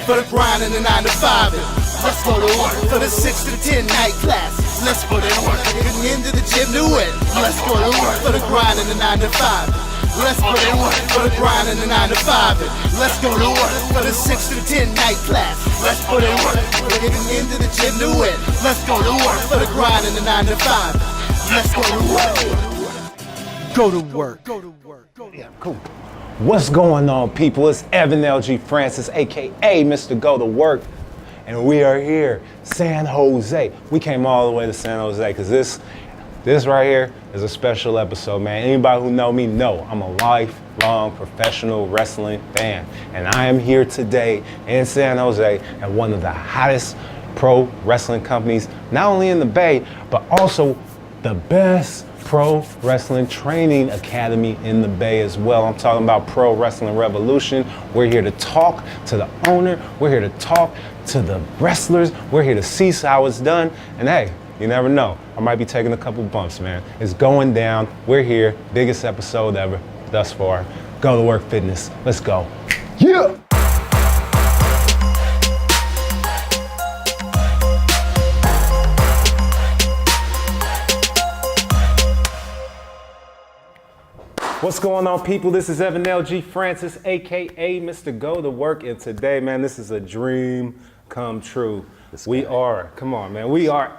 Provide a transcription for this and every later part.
for the grind in the 9 to 5. Let's go to work for the 6 to 10 night class. Let's put in work. Getting into the gym to win. Let's go to work for the grind in the 9 to 5. Let's put in work for the grind in the 9 to 5. Let's go to work for the 6 to 10 night class. Let's put in work. Getting into the gym to win. Let's go to work for the grind in the 9 to 5. Let's go to work. Go to work. Go to work. Go to work. Yeah, cool. What's going on, people? It's Evan LG Francis, aka Mr. Go to Work, and we are here, San Jose. We came all the way to San Jose because this right here is a special episode, man. Anybody who know me know I'm a lifelong professional wrestling fan, and I am here today in San Jose at one of the hottest pro wrestling companies, not only in the Bay, but also the best pro wrestling training academy in the Bay as well. I'm talking about Pro Wrestling Revolution. We're here to talk to the owner. We're here to talk to the wrestlers. We're here to see how it's done. And hey, you never know. I might be taking a couple bumps, man. It's going down. We're here. Biggest episode ever thus far. Go to Work Fitness. Let's go. Yeah. What's going on, people? This is Evan LG Francis, aka Mr. Go to Work, and today, man, this is a dream come true. We are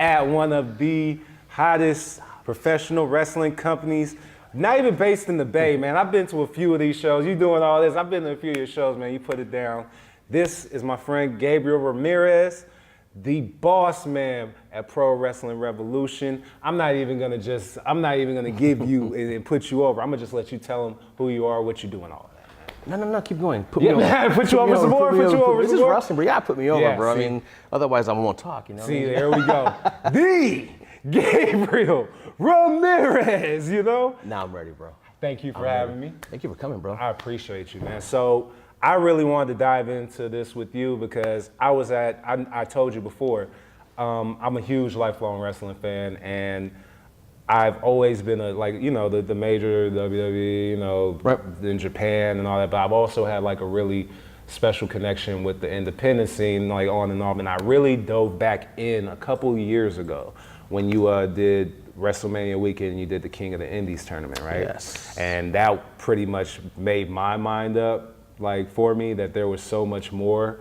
at one of the hottest professional wrestling companies, not even based in the Bay, man. I've been to a few of these shows. You doing all this? I've been to a few of your shows, man. You put it down. This is my friend Gabriel Ramirez, the boss man at Pro Wrestling Revolution. I'm not even gonna give you and put you over. I'm gonna just let you tell them who you are, what you're doing, all that. No, keep going. Put me over. Put you over some more. This is wrestling, bro. You gotta put me over, bro. See, I mean, otherwise I won't talk, you know? See, there we go. The Gabriel Ramirez, you know? Now I'm ready, bro. Thank you for having me. Thank you for coming, bro. I appreciate you, man. So I really wanted to dive into this with you because I told you before, I'm a huge lifelong wrestling fan, and I've always been the major WWE, right, in Japan and all that, but I've also had like a really special connection with the independent scene, like on and off, and I really dove back in a couple years ago when you did WrestleMania weekend and you did the King of the Indies tournament, right? Yes. And that pretty much made my mind up, like, for me, that there was so much more,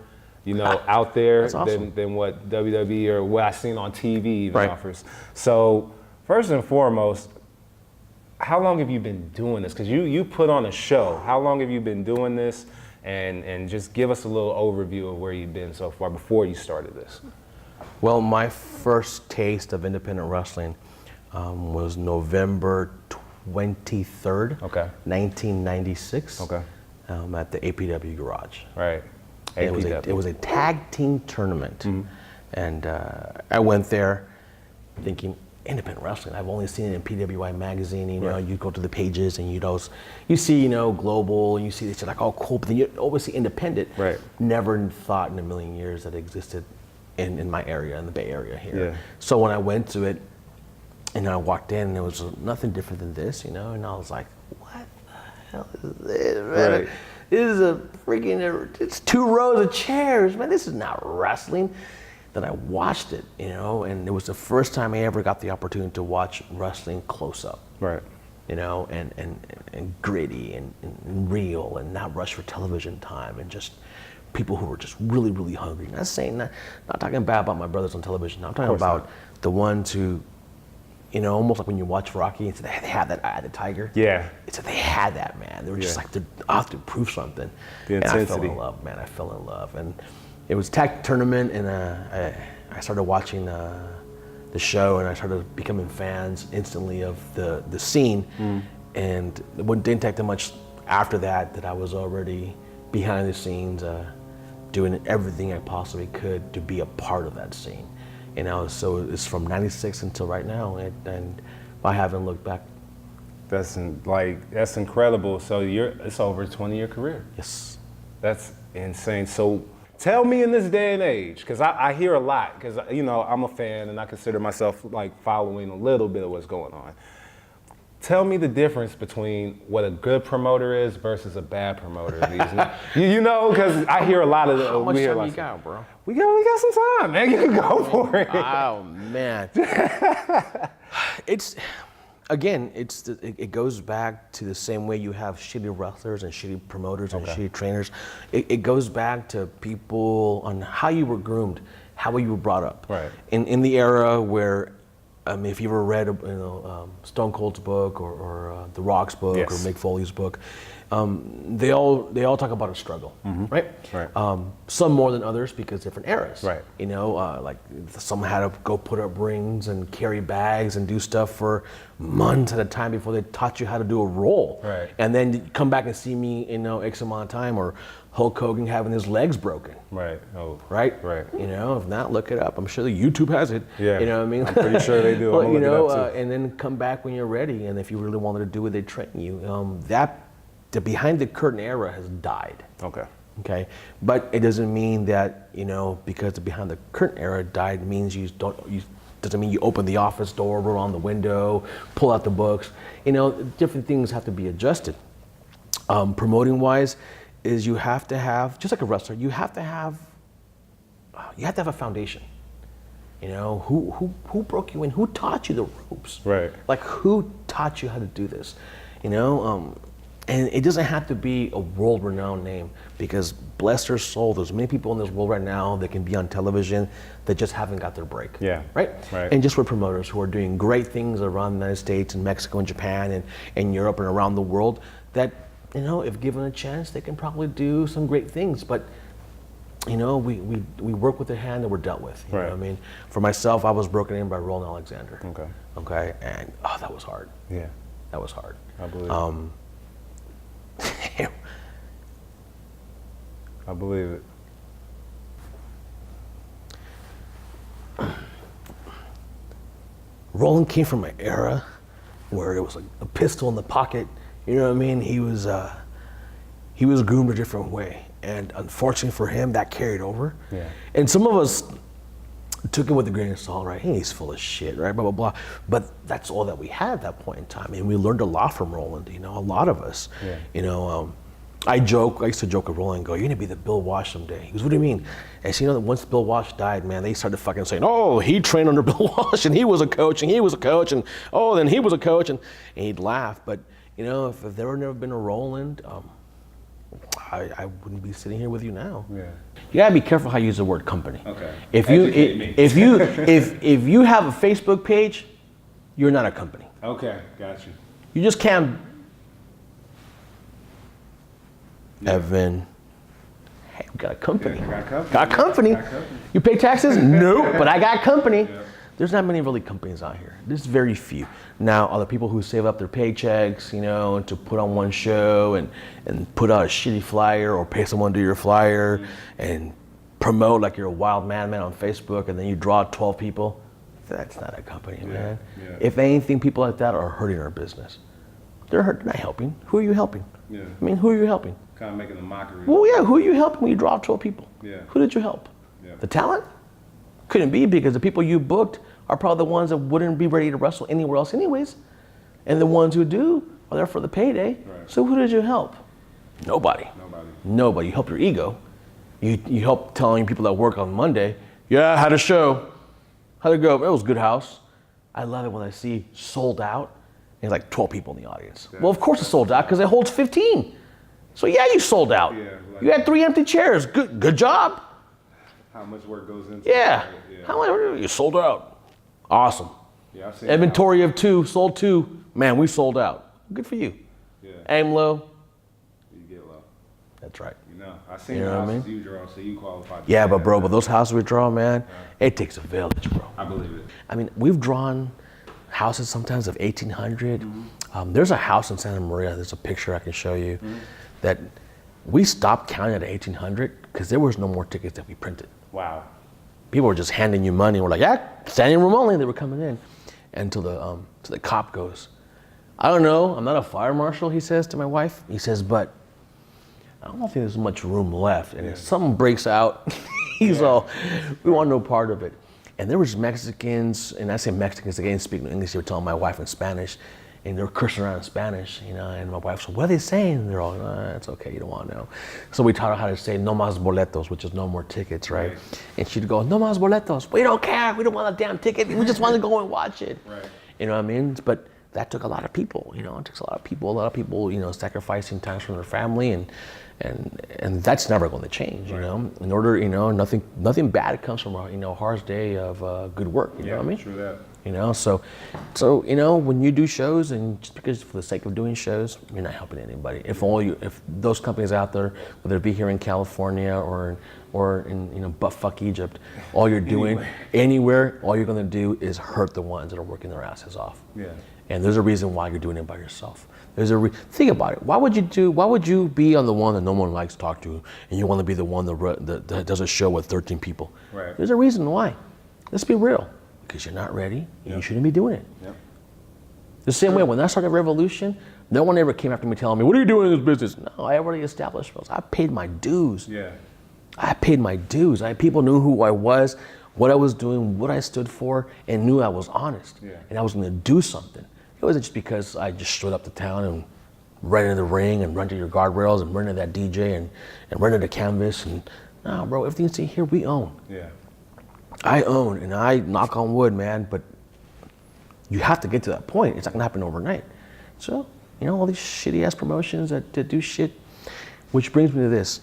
out there awesome. than what WWE or what I seen on TV even right. offers. So first and foremost, how long have you been doing this? Because you put on a show. How long have you been doing this? And just give us a little overview of where you've been so far before you started this. Well, my first taste of independent wrestling was November 23rd, 1996. Okay. At the APW Garage. Right. It was a tag team tournament. Mm-hmm. And I went there thinking, independent wrestling, I've only seen it in PWI magazine. You go to the pages and you see global, and you see this, you're like, oh cool, but then you always see independent. Right. Never thought in a million years that it existed in my area, in the Bay Area here. Yeah. So when I went to it and I walked in, it was nothing different than this, and I was like, what the hell is this, man? Right. This is a freaking, it's 2 rows of chairs, man, this is not wrestling. Then I watched it, and it was the first time I ever got the opportunity to watch wrestling close up. Right. And gritty and real, and not rush for television time, and just people who were just really, really hungry. Not talking bad about my brothers on television. I'm talking about the ones who, almost like when you watch Rocky and say they had that eye of the tiger. Yeah. It's like they had that, man. They were just like, they're off to prove something. The intensity. intensity. And I fell in love, man. I fell in love. And it was tag tournament, and I started watching the show, and I started becoming fans instantly of the scene. Mm. And it didn't take that much after that I was already behind the scenes, doing everything I possibly could to be a part of that scene. So it's from '96 until right now, and I haven't looked back. That's incredible. So it's over a 20-year career. Yes. That's insane. So tell me, in this day and age, because I hear a lot, because, I'm a fan and I consider myself like following a little bit of what's going on. Tell me the difference between what a good promoter is versus a bad promoter. You know, because I hear a lot of. How much time you got, bro? We got some time, man. You can go for it. Oh man, it goes back to the same way you have shitty wrestlers and shitty promoters and shitty trainers. It goes back to people on how you were groomed, how you were brought up. Right. In the era where, if you ever read, Stone Cold's book or The Rock's book or Mick Foley's book, they all talk about a struggle, right? Right. Some more than others because different eras. Right. Like some had to go put up rings and carry bags and do stuff for months at a time before they taught you how to do a roll. Right. And then you come back and see me in X amount of time, or Hulk Hogan having his legs broken. Right. Oh. Right. Right. If not, look it up. I'm sure the YouTube has it. Yeah. You know what I mean? I'm pretty sure they do. But, I'm gonna look it up too. And then come back when you're ready, and if you really wanted to do it, they train you. The behind the curtain era has died. Okay. Okay, but it doesn't mean that because the behind the curtain era died means doesn't mean you open the office door, roll on the window, pull out the books. Different things have to be adjusted. Promoting wise, is you have to have, just like a wrestler, you have to have a foundation. Who broke you in? Who taught you the ropes? Right. Like who taught you how to do this? And it doesn't have to be a world-renowned name, because bless their soul, there's many people in this world right now that can be on television that just haven't got their break. Yeah. Right? Right. And just for promoters who are doing great things around the United States and Mexico and Japan and Europe and around the world that, if given a chance, they can probably do some great things. But, we work with the hand that we're dealt with. You know what I mean? For myself, I was broken in by Roland Alexander. Okay. Okay? And, that was hard. Yeah. That was hard. I believe it. I believe it. Roland came from an era where it was like a pistol in the pocket. You know what I mean? He was groomed a different way, and unfortunately for him, that carried over. Yeah. And some of us took it with a grain of salt, right? Hey, he's full of shit, right? Blah, blah, blah. But that's all that we had at that point in time. And we learned a lot from Roland, a lot of us. Yeah. I used to joke with Roland and go, you're gonna be the Bill Walsh someday. He goes, what do you mean? And so that once Bill Walsh died, man, they started fucking saying, oh, he trained under Bill Walsh and he was a coach and he was a coach and oh, then he was a coach and he'd laugh. But if there had never been a Roland, I wouldn't be sitting here with you now. Yeah. You gotta be careful how you use the word company. Okay. If you have a Facebook page, you're not a company. Okay, got you. You just can't. Yeah. Evan, hey, we got a company. Yeah, got company. You pay taxes? Nope, but I got company. Yeah. There's not many really companies out here. There's very few. Now, are the people who save up their paychecks, to put on one show and put out a shitty flyer or pay someone to do your flyer and promote like you're a wild madman on Facebook and then you draw 12 people? That's not a company, man. Yeah. If anything, people like that are hurting our business. They're not helping. Who are you helping? Yeah. I mean, who are you helping? Kind of making a mockery. Well, yeah, who are you helping when you draw 12 people? Yeah. Who did you help? Yeah. The talent? Couldn't be, because the people you booked are probably the ones that wouldn't be ready to wrestle anywhere else anyways. And the ones who do are there for the payday. Right. So who did you help? Nobody. You help your ego. You help telling people that work on Monday, yeah, I had a show. How'd it go? It was a good house. I love it when I see sold out and like 12 people in the audience. Yeah. Well, of course it's sold out because it holds 15. So yeah, you sold out. Yeah, you had 3 empty chairs. Good job. How much work goes into it? How much? You sold out. Awesome. Yeah, I've seen inventory of 2, sold 2. Man, we sold out. Good for you. Yeah. Aim low. You get low. That's right. I've seen the houses you draw, so you qualify. Yeah, but those houses we draw, man, it takes a village, bro. I believe it. I mean, we've drawn houses sometimes of 1,800. Mm-hmm. There's a house in Santa Maria, there's a picture I can show you, that we stopped counting at 1,800 because there was no more tickets that we printed. Wow. People were just handing you money and we're like, yeah, standing room only. They were coming in until the cop goes, I don't know, I'm not a fire marshal, he says to my wife. He says, but I don't think there's much room left. And if something breaks out, he's all, we want no part of it. And there was Mexicans, and I say Mexicans, again, speaking English, they were telling my wife in Spanish, and they're cursing around in Spanish, you know, and my wife said, what are they saying? And they're all, it's okay, you don't want to know. So we taught her how to say no más boletos, which is no more tickets, right? And she'd go, no más boletos, we don't care, we don't want a damn ticket, we just want to go and watch it. Right. You know what I mean? But that took a lot of people, you know, it takes a lot of people, you know, sacrificing times from their family, and that's never going to change, you know. In order, you know, nothing bad comes from a, you know, hard day of good work, you know what I mean? True that. You know, so you know, when you do shows, and just because for the sake of doing shows, you're not helping anybody. If those companies out there, whether it be here in California or in, you know, buttfuck Egypt, all you're doing anywhere, all you're gonna do is hurt the ones that are working their asses off. Yeah. And there's a reason why you're doing it by yourself. Think about it. Why would you be on the one that no one likes to talk to, and you want to be the one that does a show with 13 people? Right. There's a reason why. Let's be real. Because you're not ready, and you shouldn't be doing it. Yep. The same way, when I started Revolution, no one ever came after me telling me, what are you doing in this business? No, I already established myself. I paid my dues. Yeah. I paid my dues. People knew who I was, what I was doing, what I stood for, and knew I was honest. Yeah. And I was gonna do something. It wasn't just because I just showed up to town and ran into the ring and run to your guardrails and run into that DJ and run into the canvas. And no, bro, everything you see here, we own. Yeah. I own, and I knock on wood, man, but you have to get to that point. It's not gonna happen overnight. So, you know, all these shitty ass promotions that do shit, which brings me to this.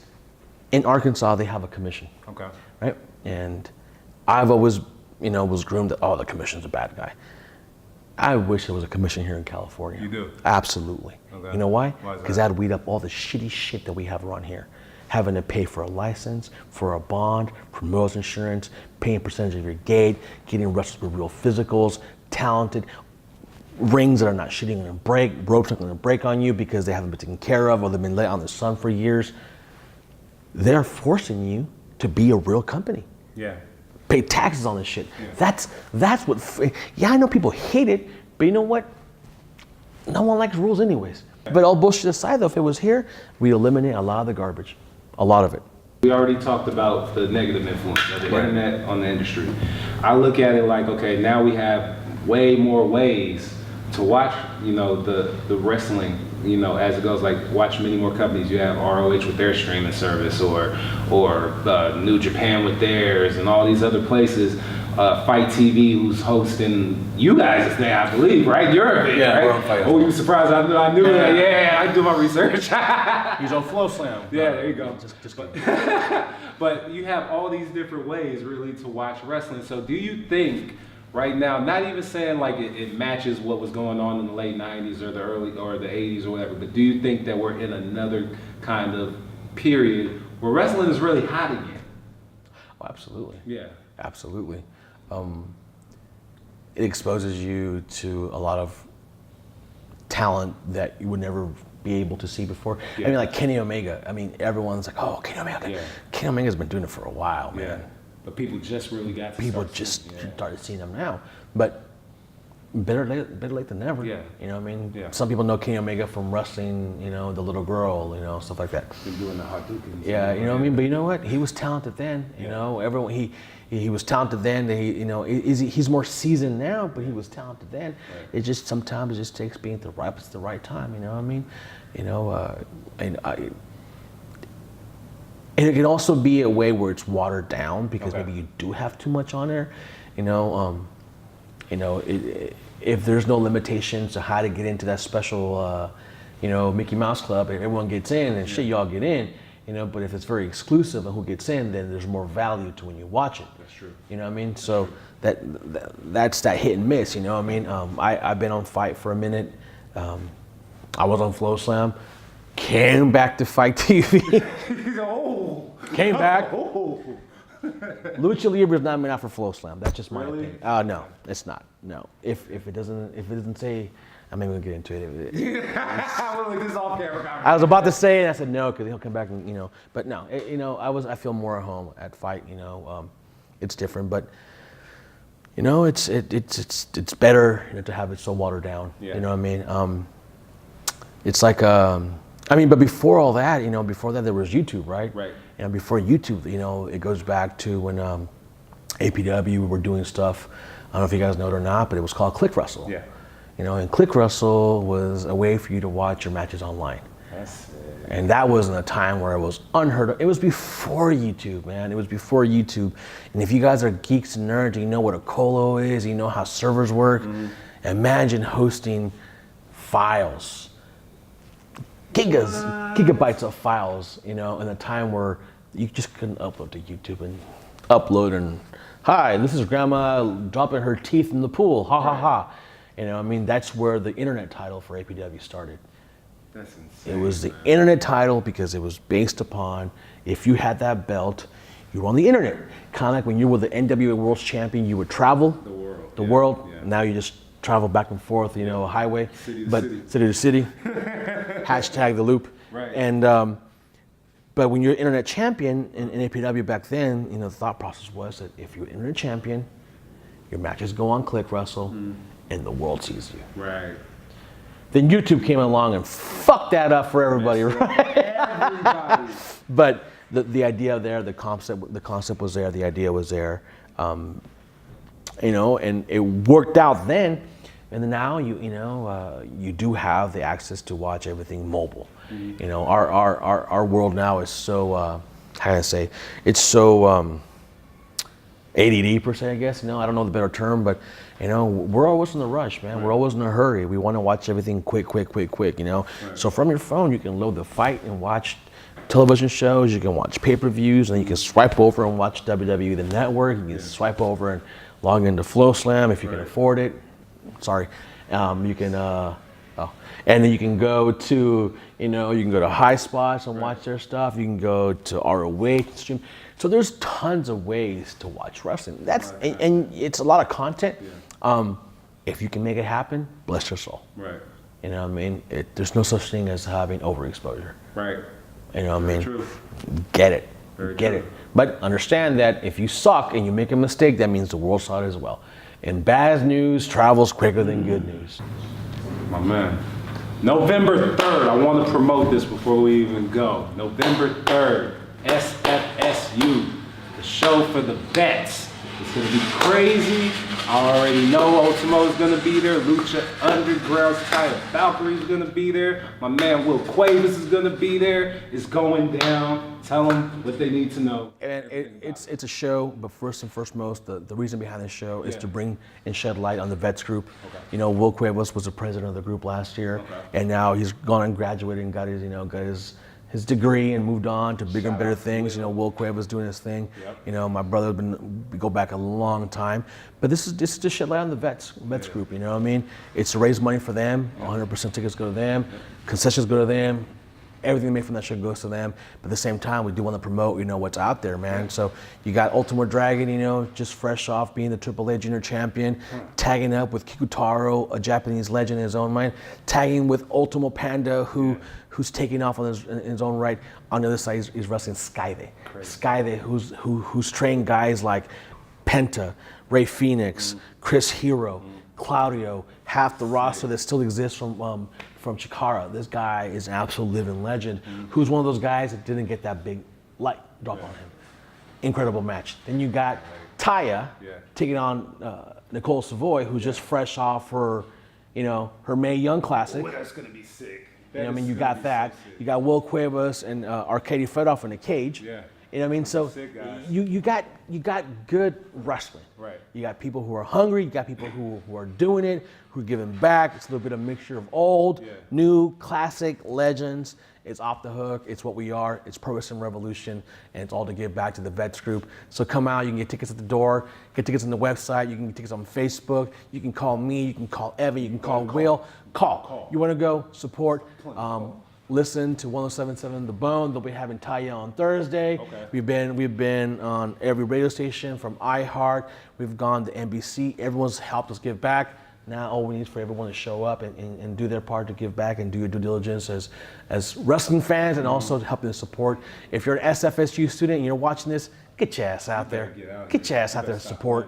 In Arkansas, they have a commission. Okay. Right? And I've always, you know, was groomed that, oh, the commission's a bad guy. I wish there was a commission here in California. You do? Absolutely. Okay. You know why? Why is Because that? that'd weed up all the shitty shit that we have around here. Having to pay for a license, for a bond, for meals insurance, paying percentage of your gate, getting wrestlers with real physicals, talented, rings that are not shitting gonna break, ropes not gonna break on you because they haven't been taken care of or they've been let on the sun for years. They're forcing you to be a real company. Yeah. Pay taxes on this shit. Yeah. That's what, yeah, I know people hate it, but you know what? No one likes rules anyways. But all bullshit aside though, if it was here, we'd eliminate a lot of the garbage. A lot of it. We already talked about the negative influence of the internet on the industry. I look at it like, okay, now we have way more ways to watch, you know, the wrestling, you know, as it goes. Like, watch many more companies. You have ROH with their streaming service, or New Japan with theirs, and all these other places. Fight TV, who's hosting you guys' thing, I believe, right? You're a bit, Yeah, right? we're on Fight. Oh, you surprised? I knew that. Yeah, I do my research. He's on Flow Slam. Yeah, there you go. Just But you have all these different ways really to watch wrestling. So do you think right now, not even saying like it matches what was going on in the late 90s or the early or the 80s or whatever, but do you think that we're in another kind of period where wrestling is really hot again? Oh, absolutely. Yeah. Absolutely. It exposes you to a lot of talent that you would never be able to see before. Yeah. I mean, like Kenny Omega. I mean, everyone's like, oh, Kenny Omega. Yeah. Kenny Omega's been doing it for a while, man. Yeah. But people just really got to People start just seeing- started seeing him now. But better late than never. Yeah. You know what I mean? Yeah. Some people know Kenny Omega from wrestling, you know, the little girl, you know, stuff like that. Been doing the Hadoukens. Yeah, you know what I mean? But you know what? He was talented then. You know, everyone he was talented then. He's more seasoned now, but he was talented then. Right. It just sometimes it just takes being at the right time. You know what I mean? You know, and it can also be a way where it's watered down because Okay. maybe you do have too much on there. If there's no limitations to how to get into that special, Mickey Mouse Club, and everyone gets in and shit, y'all get in. You know, but if it's very exclusive and who gets in, then there's more value to when you watch it. That's true. You know what I mean? So that's that hit and miss. You know what I mean? I've been on Fight for a minute. I was on Flow Slam. Came back to Fight TV. Came back. Lucha Libre is not meant out for Flow Slam. That's just my opinion. No, it's not. No. If it doesn't say, I'm not even gonna get into it. This is off camera. I was about to say it, I said no, because he'll come back and, but no, I feel more at home at Fight, it's different, but, it's better to have it so watered down, Yeah. you know what I mean? It's like, but before all that, before that there was YouTube, right? Right. And before YouTube, it goes back to when APW were doing stuff, I don't know if you guys know it or not, but it was called Click Wrestle. Yeah. And Click Wrestle was a way for you to watch your matches online. That's it. And that wasn't a time where it was unheard of. It was before YouTube, man. It was before YouTube. And if you guys are geeks and nerds, you know what a colo is, you know how servers work. Imagine hosting files, gigabytes of files, in a time where you just couldn't upload to YouTube and hi, this is grandma dropping her teeth in the pool, ha ha ha. That's where the internet title for APW started. That's insane. It was the internet title because it was based upon if you had that belt, you were on the internet. Kind of like when you were the NWA World Champion, you would travel the world. Yeah. Now you just travel back and forth, a highway, City to city. Hashtag the loop. Right. And but when you're internet champion in APW back then, the thought process was that if you're internet champion, your matches go on Click Wrestle, and the world sees you. Right. Then YouTube came along and fucked that up for everybody, right? Everybody. But the idea there, the concept was there, the idea was there, and it worked out then. And then now you do have the access to watch everything mobile. Our world now is so how can I say? It's so ADD per se, I guess. I don't know the better term, but we're always in a rush, man. We're always in a hurry. We want to watch everything quick. Right. So from your phone, you can load the fight and watch television shows. You can watch pay-per-views, and you can swipe over and watch WWE The Network. You can swipe over and log into FlowSlam if you can afford it. Sorry, you can. And then you can go to, you can go to High Spots and watch their stuff. You can go to ROH stream. So there's tons of ways to watch wrestling. And it's a lot of content. Yeah. If you can make it happen, bless your soul. Right. There's no such thing as having overexposure. Right. True. Get it. Very Get true. it. But understand that if you suck and you make a mistake, that means the world saw it as well. And bad news travels quicker than good news. My man. November 3rd, I want to promote this before we even go. November 3rd, SFSU, the show for the vets. It's going to be crazy. I already know Ultimo is going to be there. Lucha Underground's Taya Valkyrie's going to be there. My man Will Cuevas is going to be there. It's going down. Tell them what they need to know. And it's a show, but first and foremost, the reason behind this show is to bring and shed light on the vets group. Okay. Will Cuevas was the president of the group last year, and now he's gone and graduated and got his degree and moved on to bigger and better things. Will Cuevas doing his thing. Yep. My brother we go back a long time, but this is to shed light on the vets group. It's to raise money for them. 100% tickets go to them. Concessions go to them. Everything they make from that show goes to them. But at the same time, we do want to promote, what's out there, man. Yeah. So you got Ultimate Dragon, just fresh off being the AAA Junior Champion, tagging up with Kikutaro, a Japanese legend in his own mind, tagging with Ultimo Panda, who's taking off in his own right. On the other side, he's wrestling Skyde. Skyde, who's trained guys like Penta, Ray Phoenix, Chris Hero, Claudio, half the roster that still exists from Chikara. This guy is an absolute living legend who's one of those guys that didn't get that big light drop on him. Incredible match. Then you got Taya taking on Nicole Savoy, who's just fresh off her Mae Young Classic. Boy, that's going to be sick. You got that. You got Will Cuevas and Arcady Fedoff in a cage. Yeah. So you got good wrestling. Right. You got people who are hungry. You got people who are doing it, who are giving back. It's a little bit of a mixture of old, new, classic, legends. It's off the hook. It's what we are. It's Pro Wrestling Revolution, and it's all to give back to the vets group. So come out. You can get tickets at the door. Get tickets on the website. You can get tickets on Facebook. You can call me. You can call Evan. You can call Will. Call. You want to go support. Listen to 107.7 The Bone. They'll be having Taya on Thursday. Okay. We've been on every radio station from iHeart. We've gone to NBC. Everyone's helped us give back. Now all we need is for everyone to show up and do their part to give back and do your due diligence as wrestling fans and also helping to support. If you're an SFSU student and you're watching this, get your ass out there. Get your ass out there to support.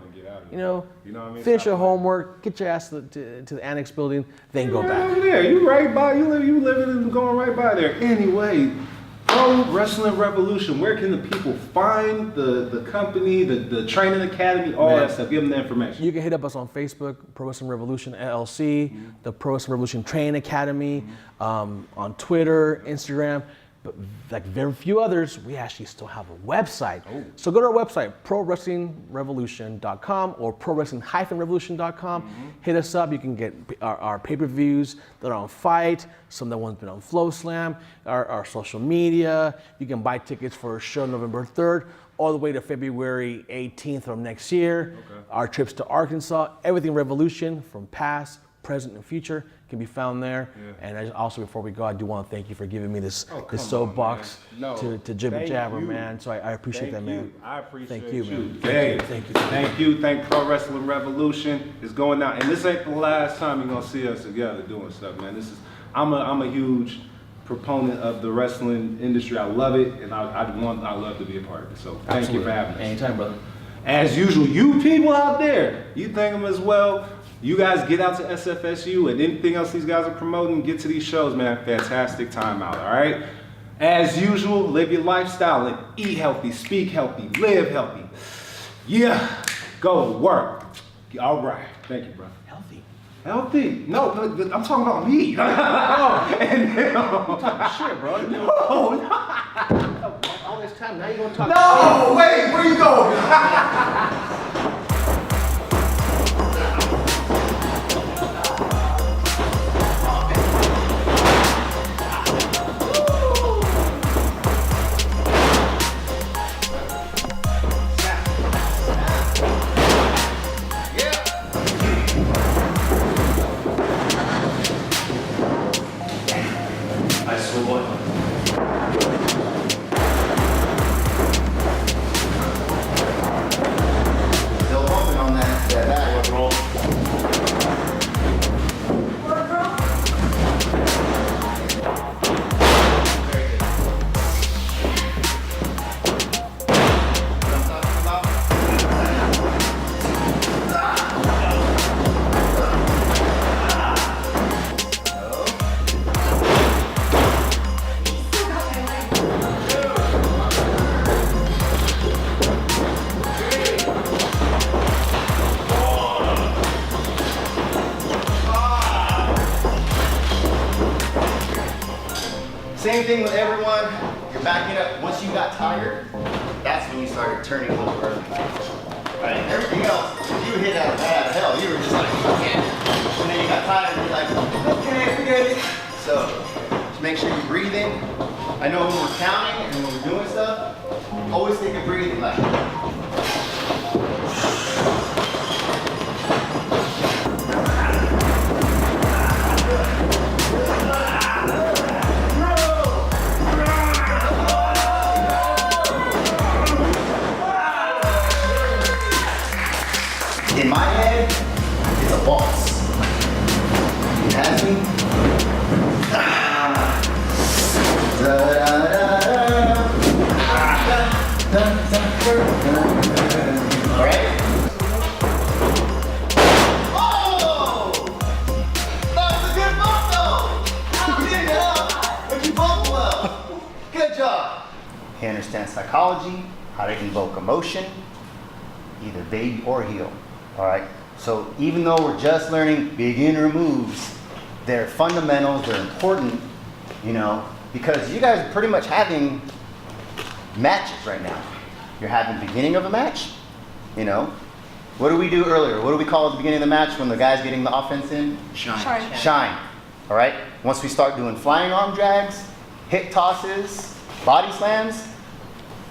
Finish your homework, get your ass to the annex building, then go back. Yeah, you right by, you living and going right by there. Anyway, Pro Wrestling Revolution. Where can the people find the company, the training academy, all that stuff? Give them the information. You can hit up us on Facebook, Pro Wrestling Revolution LLC, the Pro Wrestling Revolution Training Academy, on Twitter, Instagram. But like very few others, we actually still have a website. So go to our website, prowrestlingrevolution.com or prowrestling-revolution.com. Hit us up. You can get our pay-per-views that are on Fight, some that one's been on Flow Slam, our social media. You can buy tickets for a show November 3rd, all the way to February 18th of next year. Our trips to Arkansas, everything Revolution from past, present, and future can be found there. And also, before we go, I do want to thank you for giving me this soapbox to jibber jabber, man. So I appreciate that, man. I appreciate Thank you, man. Thank you. Thank Pro Wrestling Revolution. It's going out, and this ain't the last time you're gonna see us together doing stuff, man. I'm a huge proponent of the wrestling industry. I love it, and I love to be a part of it. So thank you for having us. Anytime, brother. As usual, you people out there, you thank them as well. You guys get out to SFSU and anything else these guys are promoting, get to these shows, man. Fantastic time out, all right? As usual, live your lifestyle and eat healthy, speak healthy, live healthy. Yeah, go to work. All right, thank you, bro. Healthy? No, I'm talking about me. You talking shit, bro. No. All this time, now you gonna talk No, wait, where you going? Same thing with everyone. You're backing up. Once you got tired, that's when you started turning a little early. Right? Everything else, you hit out of hell. You were just like, okay. And then you got tired and you're like, okay, forget it. So just make sure you breathe in. I know when we're counting and when we're doing stuff, always take a breathing like in my head, it's a boss. It has me. Alright? Oh! That was a good bump though! You did well, but you bumped well. Good job. He understands psychology, how to invoke emotion, either baby or heel. All right, so even though we're just learning beginner moves, they're fundamentals, they're important, you know, because you guys are pretty much having matches right now. You're having the beginning of a match, you know. What did we do earlier? What do we call at the beginning of the match when the guy's getting the offense in? Shine. All right, once we start doing flying arm drags, hip tosses, body slams,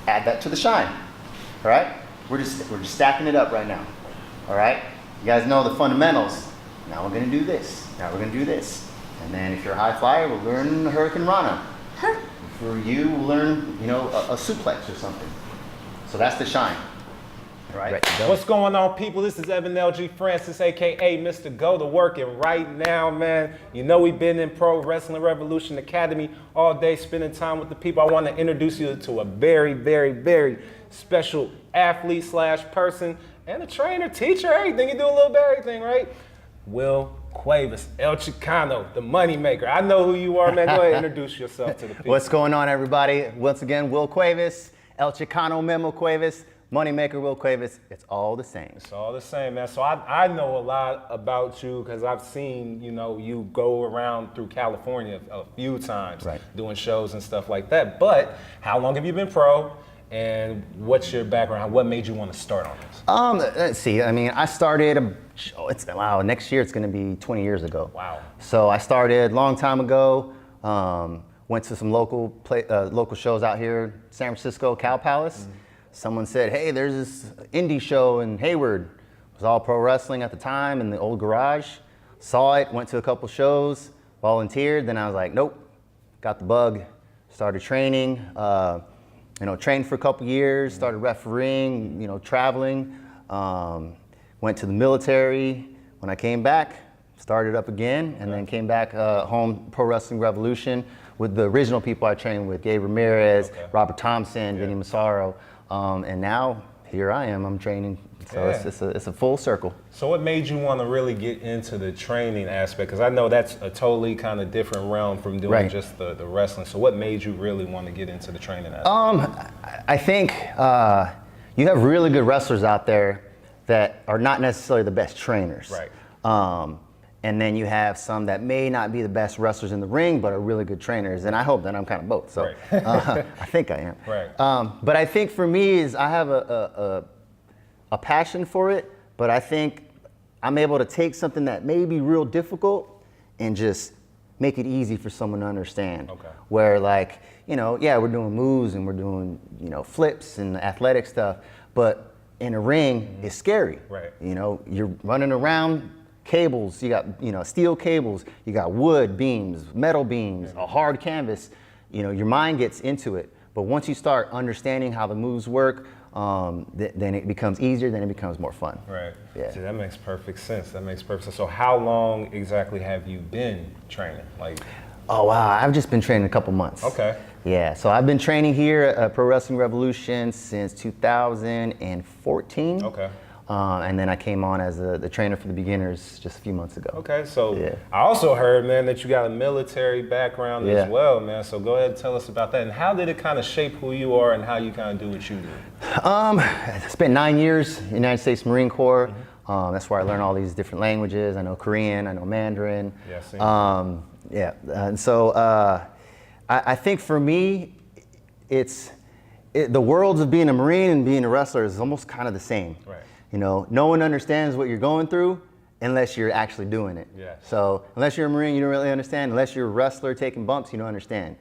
add that to the shine, all right? We're just stacking it up right now. All right, you guys know the fundamentals. Now we're gonna do this. Now we're gonna do this. And then if you're a high flyer, we'll learn the Hurricane Rana. For you, we'll learn, you know, a suplex or something. So that's the shine. All right. What's going on, people? This is Evan LG Francis, aka Mr. Go to Work. And right now, man, you know we've been in Pro Wrestling Revolution Academy all day, spending time with the people. I want to introduce you to a very, very, very special athlete / person. And a trainer, teacher, everything. You do a little bit of everything, right? Will Cuevas, El Chicano, the money maker. I know who you are, man. Go ahead and introduce yourself to the people. What's going on, everybody? Once again, Will Cuevas, El Chicano Memo Cuevas, Moneymaker Will Cuevas. It's all the same. It's all the same, man. So I know a lot about you because I've seen, you go around through California a few times doing shows and stuff like that. But how long have you been pro? And what's your background? What made you want to start on this? Let's see. I mean, I started, next year it's going to be 20 years ago. Wow. So I started a long time ago. Went to some local shows out here, San Francisco, Cow Palace. Someone said, hey, there's this indie show in Hayward. It was all pro wrestling at the time in the old garage. Saw it, went to a couple shows, volunteered. Then I was like, nope, got the bug. Started training. Trained for a couple years, started refereeing, traveling, went to the military. When I came back, started up again, and then came back home, Pro Wrestling Revolution, with the original people I trained with, Gabe Ramirez, Robert Thompson, Vinny Massaro, and now here I am, I'm training. So it's a full circle. So what made you want to really get into the training aspect? Because I know that's a totally kind of different realm from doing just the wrestling. So what made you really want to get into the training aspect? I think you have really good wrestlers out there that are not necessarily the best trainers. Right. And then you have some that may not be the best wrestlers in the ring, but are really good trainers. And I hope that I'm kind of both. So I think I am. Right. But I think for me is I have a passion for it, but I think I'm able to take something that may be real difficult and just make it easy for someone to understand. Okay. Where we're doing moves and we're doing, flips and athletic stuff, but in a ring, it's scary. Right. You're running around cables, you got, steel cables, you got wood beams, metal beams, a hard canvas, your mind gets into it. But once you start understanding how the moves work, then it becomes easier, then it becomes more fun. Right. Yeah. See, that makes perfect sense. So how long exactly have you been training? Oh, wow. I've just been training a couple months. Okay. Yeah. So I've been training here at Pro Wrestling Revolution since 2014. Okay. And then I came on as the trainer for the beginners just a few months ago. Okay, so I also heard, man, that you got a military background as well, man. So go ahead and tell us about that. And how did it kind of shape who you are and how you kind of do what you do? I spent 9 years in the United States Marine Corps. That's where I learned all these different languages. I know Korean, I know Mandarin. Yeah, and so I think for me, the worlds of being a Marine and being a wrestler is almost kind of the same. Right. No one understands what you're going through unless you're actually doing it. Yeah. So unless you're a Marine, you don't really understand. Unless you're a wrestler taking bumps, you don't understand.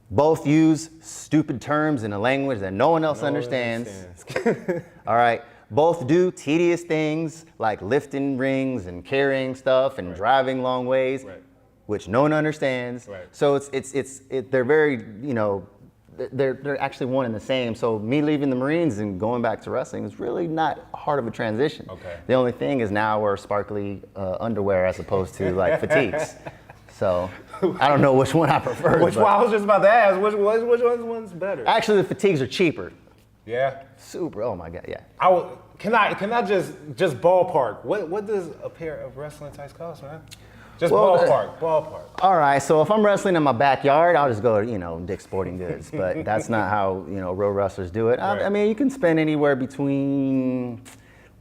Both use stupid terms in a language that no one else understands. All right. Both do tedious things like lifting rings and carrying stuff and driving long ways, which no one understands. Right. So they're very, they're actually one and the same. So me leaving the Marines and going back to wrestling is really not hard of a transition. Okay. The only thing is now we're sparkly underwear as opposed to fatigues. So I don't know which one I prefer. I was just about to ask, which one's better? Actually, the fatigues are cheaper. Yeah. Super. Oh my God. Yeah. Can I just ballpark? What does a pair of wrestling tights cost, man? Just ballpark. All right, so if I'm wrestling in my backyard, I'll just go to, Dick's Sporting Goods. But that's not how, real wrestlers do it. I mean, you can spend anywhere between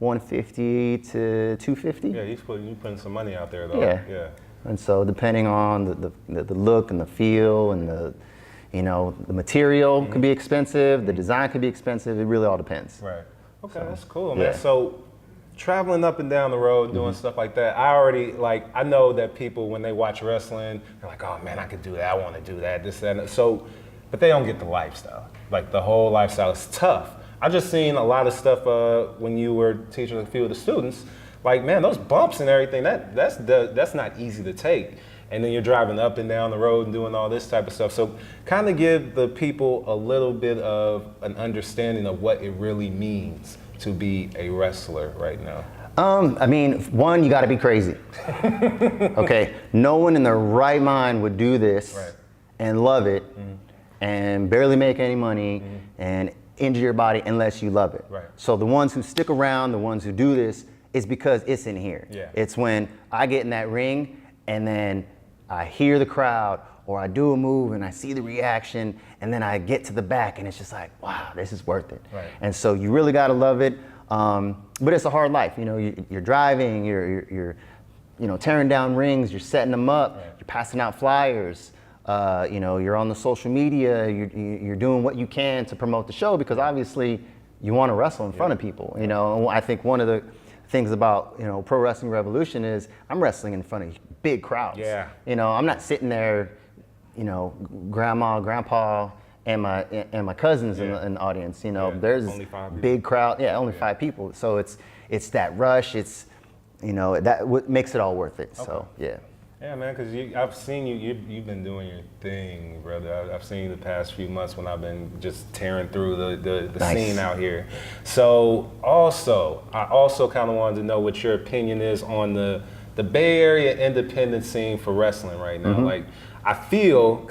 $150 to $250. Yeah, you putting some money out there, though. Yeah. And so depending on the look and the feel and the material could be expensive, the design could be expensive. It really all depends. Right. Okay, that's cool, man. So traveling up and down the road, doing stuff like that, I know that people, when they watch wrestling, they're like, oh man, I could do that, I want to do that, this, that, and so, but they don't get the lifestyle. The whole lifestyle is tough. I just seen a lot of stuff when you were teaching a few of the students, man, those bumps and everything, that's not easy to take. And then you're driving up and down the road and doing all this type of stuff. So kind of give the people a little bit of an understanding of what it really means to be a wrestler right now. I mean, one, you got to be crazy. Okay, no one in their right mind would do this and love it and barely make any money and injure your body unless you love it. Right. So the ones who stick around, the ones who do this, is because it's in here. Yeah. It's when I get in that ring and then I hear the crowd or I do a move and I see the reaction and then I get to the back and it's just like, wow, this is worth it. Right. And so you really got to love it. But it's a hard life. You know, you're driving, you're tearing down rings, you're setting them up, Right. you're passing out flyers. You're on the social media, you're doing what you can to promote the show because obviously you want to wrestle in front of people. You know, and I think one of the things about Pro Wrestling Revolution is I'm wrestling in front of big crowds. Yeah. You know, I'm not sitting there, grandma, grandpa, and my cousins in the audience. You know, Yeah. there's Only 5 people. big crowd. Yeah, only 5 people. So it's that rush. It's that what makes it all worth it. So yeah. Yeah, man, because I've seen you've been doing your thing, brother. I've seen you the past few months when I've been just tearing through the Nice. scene out here. So I also kind of wanted to know what your opinion is on the Bay Area independent scene for wrestling right now. Mm-hmm. Like, I feel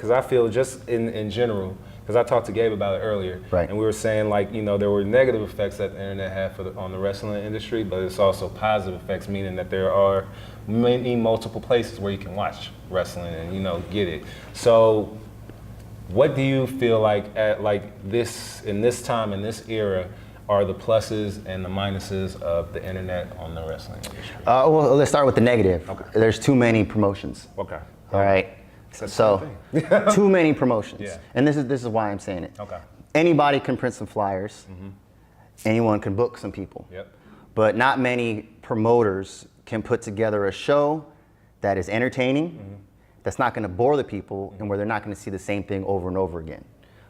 just in general, because I talked to Gabe about it earlier, Right. and we were saying there were negative effects that the internet had on the wrestling industry, but it's also positive effects, meaning that there are multiple places where you can watch wrestling and get it. So, what do you feel like in this time, in this era, are the pluses and the minuses of the internet on the wrestling industry? Well, let's start with the negative. Okay. There's too many promotions. Okay. All right. So too many promotions. Yeah. And this is why I'm saying it. Okay. Anybody can print some flyers. Anyone can book some people. Yep. But not many promoters can put together a show that is entertaining, that's not going to bore the people, and where they're not going to see the same thing over and over again.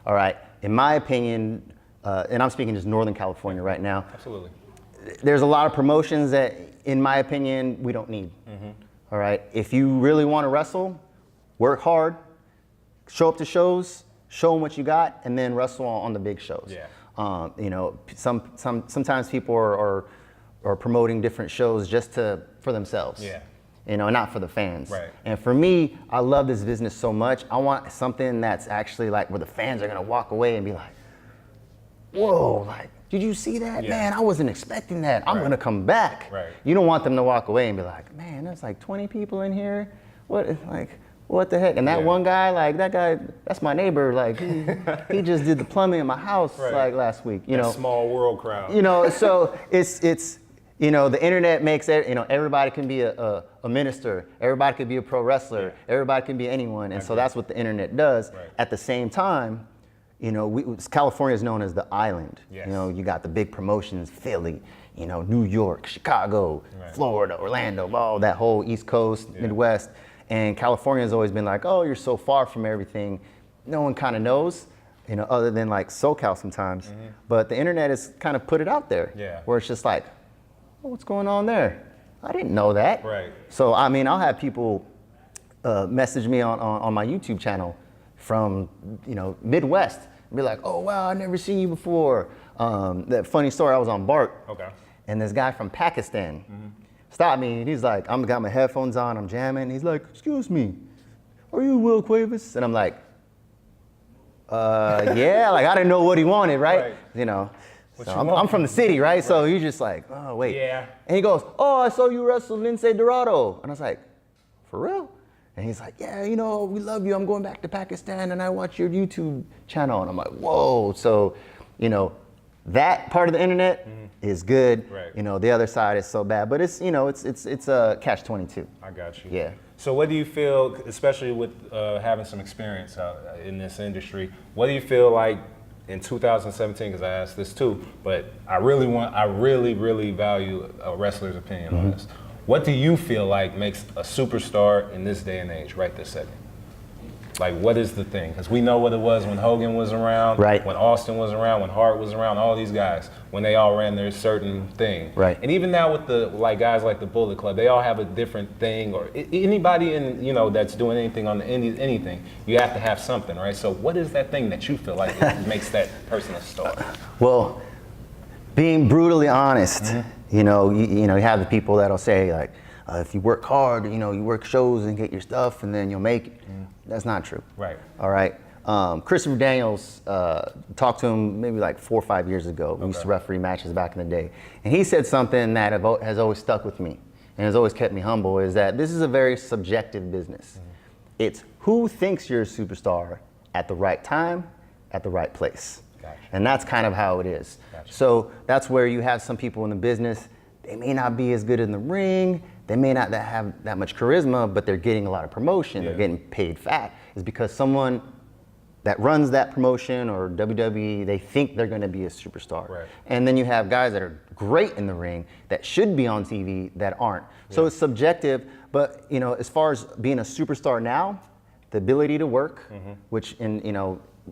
All right. In my opinion, and I'm speaking just Northern California right now. Absolutely. There's a lot of promotions that, in my opinion, we don't need. All right. If you really want to wrestle, work hard, show up to shows, show them what you got, and then wrestle on the big shows. Yeah. Sometimes people are promoting different shows just for themselves. Yeah. Not for the fans. Right. And for me, I love this business so much. I want something that's actually like where the fans are gonna walk away and be like, whoa, like, did you see that? Yeah. Man, I wasn't expecting that. I'm gonna come back. Right. You don't want them to walk away and be like, man, there's like 20 people in here. What the heck? And that one guy, that's my neighbor. Like, he just did the plumbing in my house last week. That small world crowd. So it's the internet makes it. Everybody can be a minister. Everybody can be a pro wrestler. Everybody can be anyone. And so that's what the internet does. Right. At the same time, California is known as the island. Yes. You got the big promotions, Philly, New York, Chicago, Florida, Orlando, that whole East Coast, Midwest. And California has always been like, oh, you're so far from everything. No one kind of knows, other than like SoCal sometimes. But the internet has kind of put it out there. Yeah. Where it's just like, oh, what's going on there? I didn't know that. Right. So, I'll have people message me on my YouTube channel from, Midwest. Be like, oh, wow, I've never seen you before. That funny story, I was on BART. Okay. And this guy from Pakistan stopped me, and he's like, I've got my headphones on, I'm jamming. He's like, excuse me, are you Will Cuevas? And I'm like, yeah, like I didn't know what he wanted, right? So I'm from the city, right? So he's just like, oh, wait. Yeah. And he goes, oh, I saw you wrestle Lince Dorado. And I was like, for real? And he's like, yeah, we love you. I'm going back to Pakistan, and I watch your YouTube channel. And I'm like, whoa. So, that part of the internet is good. Right. The other side is so bad. But it's a catch-22. I got you. Yeah. So what do you feel, especially with having some experience in this industry, what do you feel like in 2017, because I asked this too, but I really value a wrestler's opinion on this. What do you feel like makes a superstar in this day and age, right this second? Like, what is the thing? Because we know what it was when Hogan was around, right. when Austin was around, when Hart was around, all these guys, when they all ran their certain thing. Right. And even now with the guys like the Bullet Club, they all have a different thing, or anybody that's doing anything on the indies, anything, you have to have something, right? So what is that thing that you feel like makes that person a star? Well, being brutally honest, you have the people that'll say like, if you work hard, you work shows and get your stuff, and then you'll make it. That's not true. Right. All right. Christopher Daniels, talked to him maybe like 4 or 5 years ago. We used to referee matches back in the day. And he said something that has always stuck with me and has always kept me humble, is that this is a very subjective business. It's who thinks you're a superstar at the right time, at the right place. Gotcha. And that's kind of how it is. Gotcha. So that's where you have some people in the business, they may not be as good in the ring, they may not have that much charisma, but they're getting a lot of promotion, they're getting paid fat. It's because someone that runs that promotion or WWE, they think they're gonna be a superstar. Right. And then you have guys that are great in the ring that should be on TV that aren't. So it's subjective, but you know, as far as being a superstar now, the ability to work, which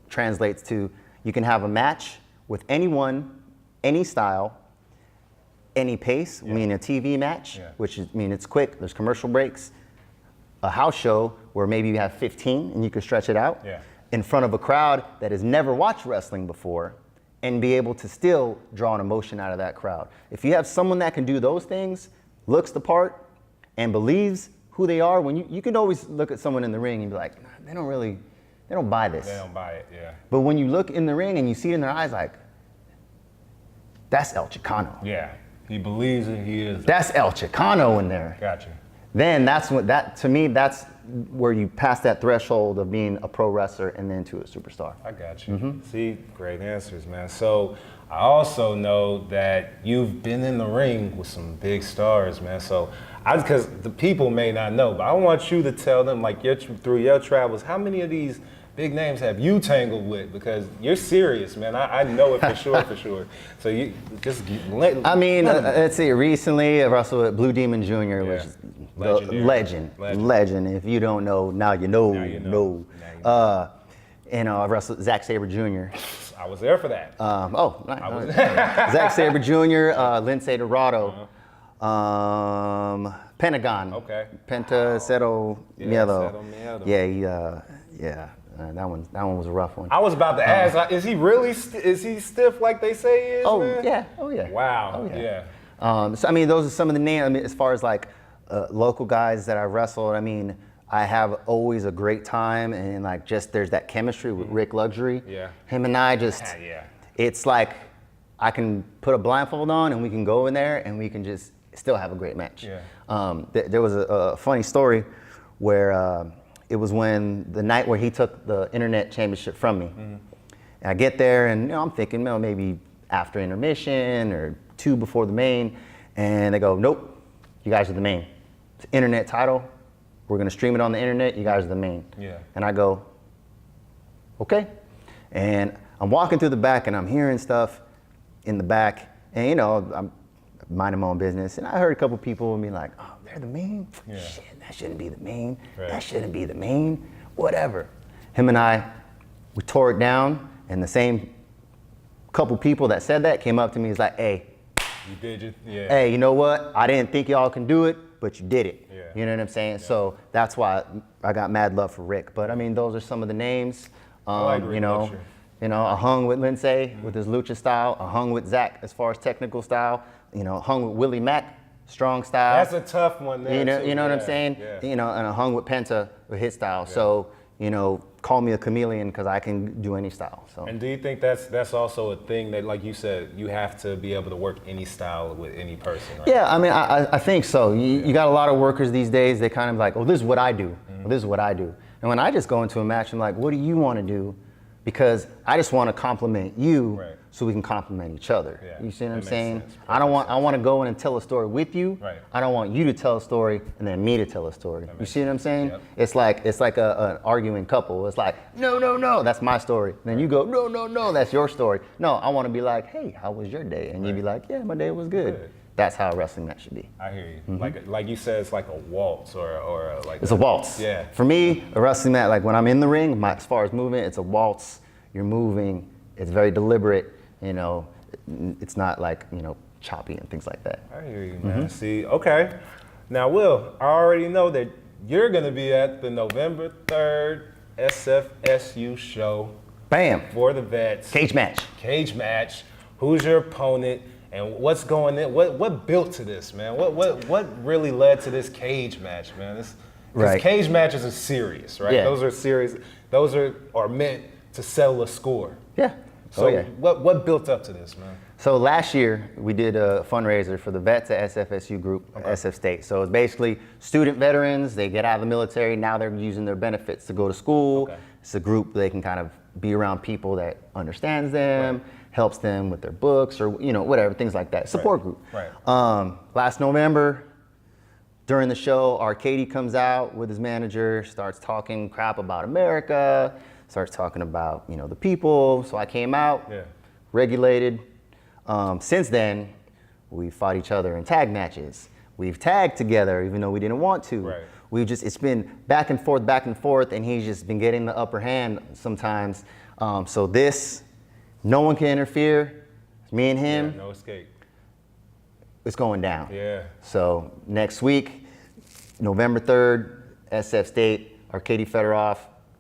translates to you can have a match with anyone, any style, any pace, meaning a TV match, which is, it's quick, there's commercial breaks, a house show where maybe you have 15 and you can stretch it out in front of a crowd that has never watched wrestling before and be able to still draw an emotion out of that crowd. If you have someone that can do those things, looks the part, and believes who they are, when you can always look at someone in the ring and be like, they don't buy this. They don't buy it, yeah. But when you look in the ring and you see it in their eyes like, that's El Chicano. Yeah, he believes it, he is. That's El Chicano in there. Gotcha. Then that's that's where you pass that threshold of being a pro wrestler and then to a superstar. I got you. See, great answers, man. So I also know that you've been in the ring with some big stars, man. So because the people may not know, but I want you to tell them, like, through your travels, how many of these big names have you tangled with? Because you're serious, man. I know it for sure, for sure. So you just let's see. Recently, I wrestled with Blue Demon Jr., which is legend. If you don't know, now you know. I wrestled Zack Sabre Jr. I was there for that. Zack Sabre Jr., Lince Dorado, Pentagon. Okay. Penta Cero Miedo. Miedo. That one was a rough one. I was about to ask, is he really is he stiff like they say he is? Oh, man? yeah. Oh, yeah. Wow. Oh, yeah. So, those are some of the names. As far as like local guys that I wrestled, I have always a great time, and like just there's that chemistry with Rick Luxury. Yeah. Him and I just, it's like I can put a blindfold on and we can go in there and we can just still have a great match. Yeah. There was a funny story where it was when the night where he took the internet championship from me. And I get there and I'm thinking, maybe after intermission or 2 before the main, and they go, nope, you guys are the main. It's an internet title. We're gonna stream it on the internet. You guys are the main. Yeah. And I go, okay. And I'm walking through the back and I'm hearing stuff in the back, and I'm minding my own business. And I heard a couple people be like, oh, they're the main? Yeah. Shit, that shouldn't be the main. Right. That shouldn't be the main. Whatever. Him and I, we tore it down, and the same couple people that said that came up to me. It's like, hey. You did it? Yeah. Hey, you know what? I didn't think y'all can do it, but you did it. Yeah. You know what I'm saying? Yeah. So that's why I got mad love for Rick. But those are some of the names. I hung with Lince with his lucha style. I hung with Zach as far as technical style. Hung with Willie Mack, strong style. That's a tough one there. You know what I'm saying? Yeah. And I hung with Penta with his style. Yeah. So, call me a chameleon because I can do any style. So. And do you think that's also a thing that, like you said, you have to be able to work any style with any person, right? Yeah, I think so. You got a lot of workers these days, they kind of like, oh, this is what I do. Well, this is what I do. And when I just go into a match, I'm like, what do you want to do? Because I just want to compliment you so we can compliment each other. Yeah. You see what I'm saying? I want to go in and tell a story with you. Right. I don't want you to tell a story and then me to tell a story. You see what I'm saying? Yep. It's like an arguing couple. It's like, no, that's my story. And then you go, no, that's your story. No, I want to be like, hey, how was your day? And you be like, yeah, my day was good. That's how a wrestling match should be. I hear you. Like you said, it's like a waltz or like. It's a waltz. Yeah. For me, a wrestling match, like when I'm in the ring, as far as movement, it's a waltz. You're moving. It's very deliberate. It's not like choppy and things like that. I hear you, man. See, okay. Now, Will, I already know that you're gonna be at the November 3rd SFSU show. Bam. For the vets. Cage match. Cage match. Who's your opponent? And what's going in? What built to this, man? What really led to this cage match, man? Because Right. cage matches are serious, right? Yeah. Those are serious. Those are meant to settle a score. Yeah. So Oh, yeah. what built up to this, man? So last year we did a fundraiser for the vets at SFSU group, SF State. So it's basically student veterans. They get out of the military. Now they're using their benefits to go to school. Okay. It's a group they can kind of be around people that understands them, helps them with their books or whatever, things like that. Support group. Right. Last November, during the show, Arcady comes out with his manager, starts talking crap about America, starts talking about the people. So I came out, regulated. Since then, we fought each other in tag matches. We've tagged together even though we didn't want to. Right. It's been back and forth, and he's just been getting the upper hand sometimes. So no one can interfere. It's me and him. No escape. It's going down. Yeah. So next week, November 3rd, SF State, Arcady Fedorov,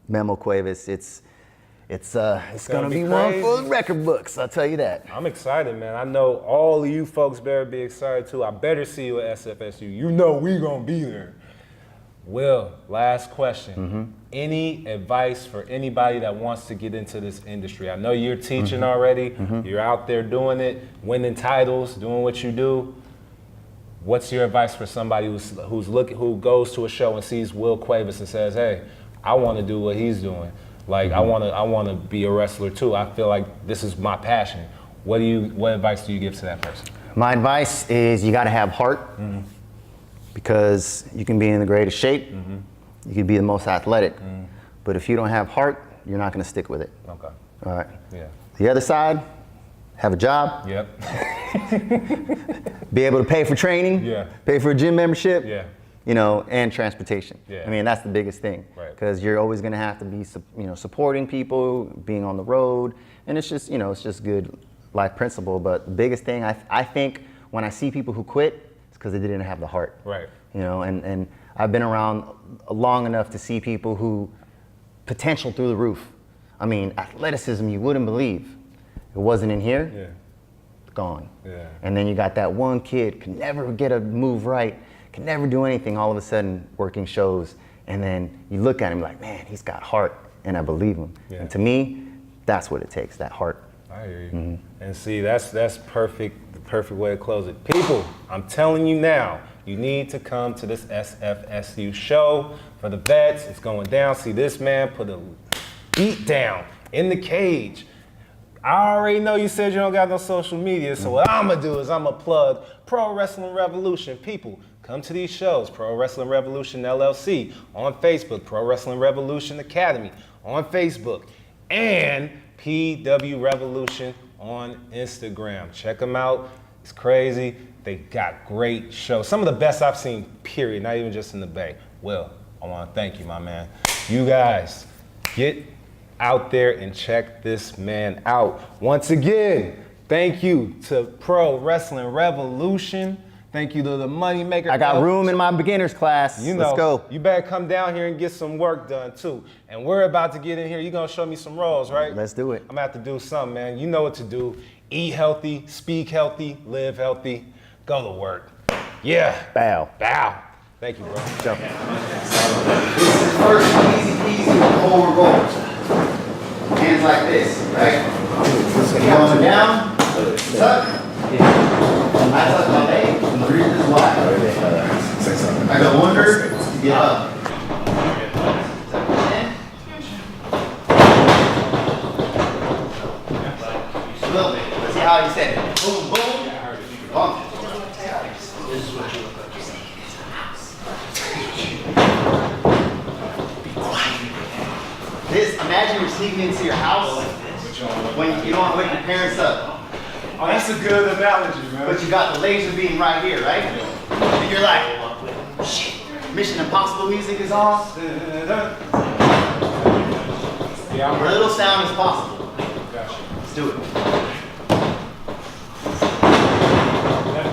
Memo Cuevas. It's gonna be one for the record books. I'll tell you that. I'm excited, man. I know all of you folks better be excited too. I better see you at SFSU. We gonna be there. Will, last question. Any advice for anybody that wants to get into this industry? I know you're teaching already. You're out there doing it, winning titles, doing what you do. What's your advice for somebody who goes to a show and sees Will Cuevas and says, "Hey, I want to do what he's doing. Like I want to be a wrestler too. I feel like this is my passion." What advice do you give to that person? My advice is you got to have heart. Because you can be in the greatest shape, you can be the most athletic, but if you don't have heart, you're not going to stick with it. Okay. All right. Yeah. The other side, have a job, Yep. be able to pay for training, Yeah. pay for a gym membership, Yeah. and transportation. Yeah. I mean, that's the biggest thing. Right. Because you're always going to have to be, supporting people, being on the road, and it's just, it's just good life principle. But the biggest thing I think when I see people who quit, because they didn't have the heart. Right. And I've been around long enough to see people who potential through the roof. I mean, athleticism you wouldn't believe. It wasn't in here, gone. Yeah. And then you got that one kid, can never get a move right, can never do anything, all of a sudden working shows. And then you look at him like, man, he's got heart, and I believe him. Yeah. And to me, that's what it takes, that heart. I hear you. And see, that's perfect. The perfect way to close it. People, I'm telling you now, you need to come to this SFSU show for the vets. It's going down. See, this man put a beat down in the cage. I already know you said you don't got no social media, so what I'm gonna do is I'm gonna plug Pro Wrestling Revolution. People, come to these shows. Pro Wrestling Revolution LLC on Facebook, Pro Wrestling Revolution Academy on Facebook, and PW Revolution on Instagram. Check them out. It's crazy. They got great shows. Some of the best I've seen, period, not even just in the Bay. Will, I want to thank you, my man. You guys, get out there and check this man out. Once again, thank you to Pro Wrestling Revolution. Thank you to the Moneymaker. I got room in my beginner's class. Let's go. You better come down here and get some work done too. And we're about to get in here. You're gonna show me some roles, right? Let's do it. I'm gonna have to do something, man. You know what to do. Eat healthy, speak healthy, live healthy, go to work. Yeah. Bow. Bow. Thank you, bro. Jump. This is first easy peasy with forward rolls. Hands like this, right? Going down, tuck. I tuck my leg, and the reason is why. I go under, get up. A little bit. Let's see how you said it. Boom, boom. Bump. This is what you look like. Imagine you're sneaking into your house when you don't want to wake your parents up. Oh, that's a good analogy, man. But you got the laser beam right here, right? And you're like, shit, Mission Impossible music is on. Yeah, Little sound as possible. Gotcha. Let's do it.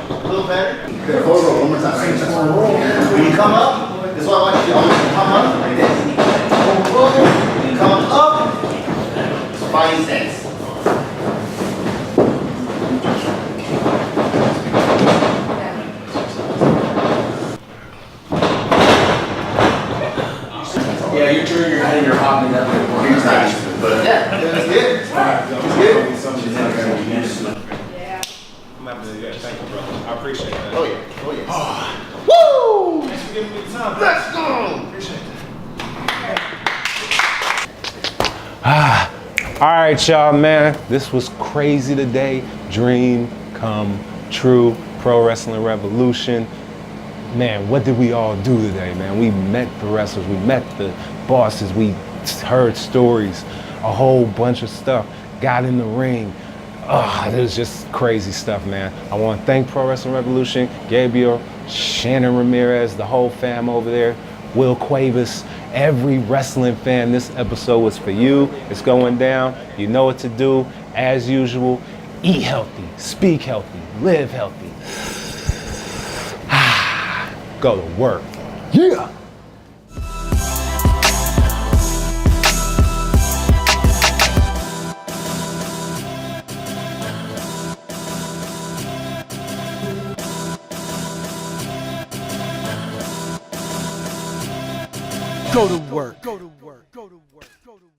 A little better. Good. Roll one more time. When you come up, this is what I want you to do. I want you to come up like this. When you come up, spine stance. I appreciate that. Oh yeah. Oh yeah. Woo! Thanks for giving me the time. Let's go. Appreciate that. All right, y'all, man. This was crazy today. Dream come true. Pro Wrestling Revolution. Man, what did we all do today, man? We met the wrestlers, we met the bosses, we heard stories, a whole bunch of stuff, got in the ring. Oh, it was just crazy stuff, man. I want to thank Pro Wrestling Revolution, Gabriel, Shannon Ramirez, the whole fam over there, Will Cuevas, every wrestling fan. This episode was for you. It's going down. You know what to do. As usual, eat healthy, speak healthy, live healthy. Go to work. Yeah. Go to work. Go to work. Go to work. Go to work.